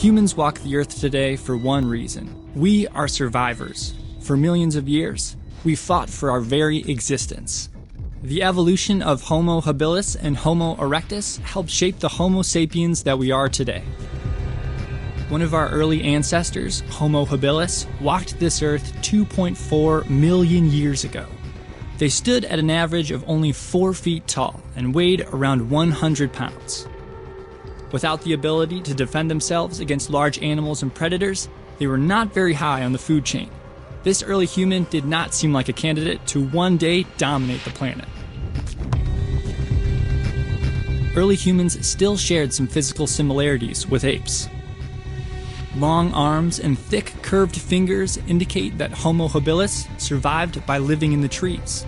Humans walk the earth today for one reason. We are survivors. For millions of years, we fought for our very existence. The evolution of Homo habilis and Homo erectus helped shape the Homo sapiens that we are today. One of our early ancestors, Homo habilis, walked this earth 2.4 million years ago. They stood at an average of only 4 feet tall and weighed around 100 pounds. Without the ability to defend themselves against large animals and predators, they were not very high on the food chain. This early human did not seem like a candidate to one day dominate the planet. Early humans still shared some physical similarities with apes. Long arms and thick curved fingers indicate that Homo habilis survived by living in the trees.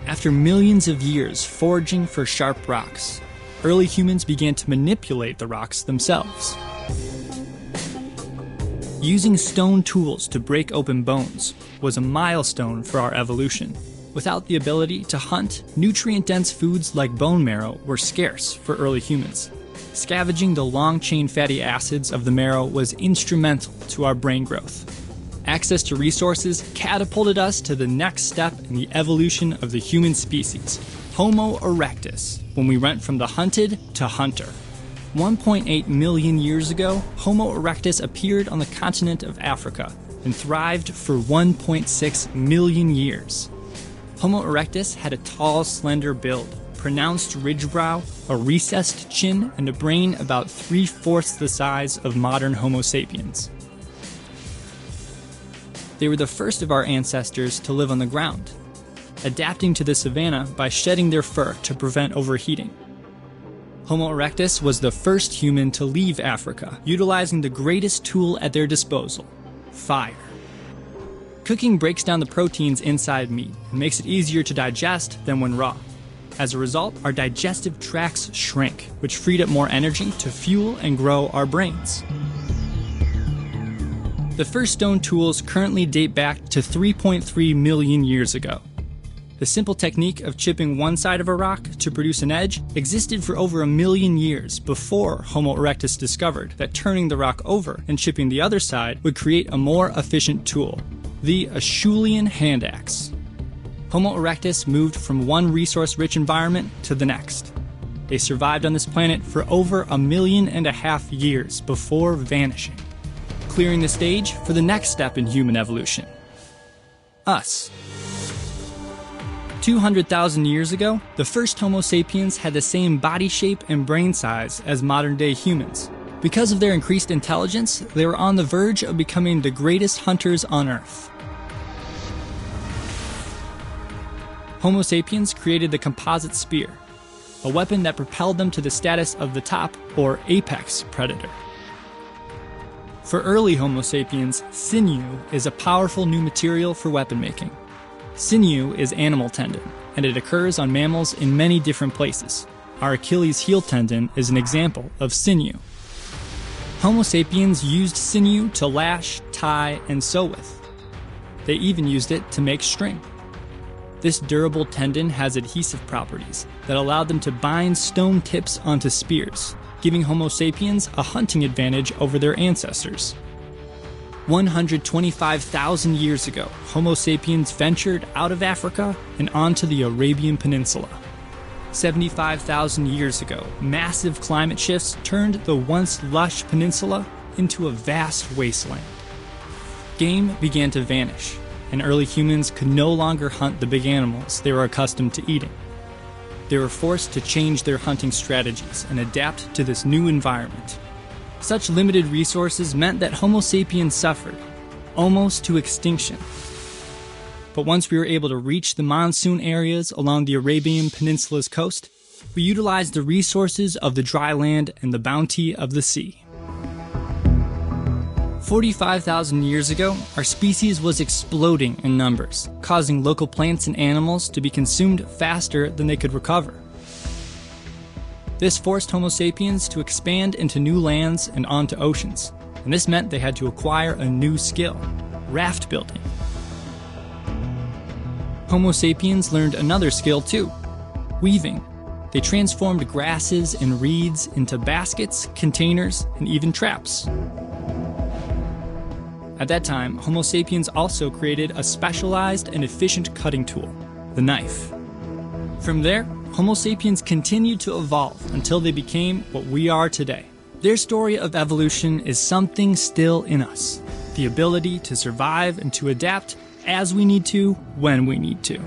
After millions of years foraging for sharp rocks, early humans began to manipulate the rocks themselves. Using stone tools to break open bones was a milestone for our evolution. Without the ability to hunt, nutrient-dense foods like bone marrow were scarce for early humans. Scavenging the long-chain fatty acids of the marrow was instrumental to our brain growth. Access to resources catapulted us to the next step in the evolution of the human species, Homo erectus, when we went from the hunted to hunter. 1.8 million years ago, Homo erectus appeared on the continent of Africa and thrived for 1.6 million years. Homo erectus had a tall, slender build, pronounced ridge brow, a recessed chin, and a brain about 3/4 the size of modern Homo sapiens. They were the first of our ancestors to live on the ground, adapting to the savanna by shedding their fur to prevent overheating. Homo erectus was the first human to leave Africa, utilizing the greatest tool at their disposal, fire. Cooking breaks down the proteins inside meat and makes it easier to digest than when raw. As a result, our digestive tracts shrank, which freed up more energy to fuel and grow our brains. The first stone tools currently date back to 3.3 million years ago. The simple technique of chipping one side of a rock to produce an edge existed for over 1 million years before Homo erectus discovered that turning the rock over and chipping the other side would create a more efficient tool, the Acheulean hand axe. Homo erectus moved from one resource-rich environment to the next. They survived on this planet for over 1.5 million years before vanishing, clearing the stage for the next step in human evolution, us. 200,000 years ago, the first Homo sapiens had the same body shape and brain size as modern-day humans. Because of their increased intelligence, they were on the verge of becoming the greatest hunters on Earth. Homo sapiens created the composite spear, a weapon that propelled them to the status of the top, or apex, predator. For early Homo sapiens, sinew is a powerful new material for weapon making. Sinew is animal tendon, and it occurs on mammals in many different places. Our Achilles heel tendon is an example of sinew. Homo sapiens used sinew to lash, tie, and sew with. They even used it to make string. This durable tendon has adhesive properties that allowed them to bind stone tips onto spears, giving Homo sapiens a hunting advantage over their ancestors. 125,000 years ago, Homo sapiens ventured out of Africa and onto the Arabian Peninsula. 75,000 years ago, massive climate shifts turned the once lush peninsula into a vast wasteland. Game began to vanish, and early humans could no longer hunt the big animals they were accustomed to eating. They were forced to change their hunting strategies and adapt to this new environment. Such limited resources meant that Homo sapiens suffered, almost to extinction. But once we were able to reach the monsoon areas along the Arabian Peninsula's coast, we utilized the resources of the dry land and the bounty of the sea. 45,000 years ago, our species was exploding in numbers, causing local plants and animals to be consumed faster than they could recover. This forced Homo sapiens to expand into new lands and onto oceans, and this meant they had to acquire a new skill, raft building. Homo sapiens learned another skill too, weaving. They transformed grasses and reeds into baskets, containers, and even traps. At that time, Homo sapiens also created a specialized and efficient cutting tool, the knife. From there, Homo sapiens continued to evolve until they became what we are today. Their story of evolution is something still in us, the ability to survive and to adapt as we need to, when we need to.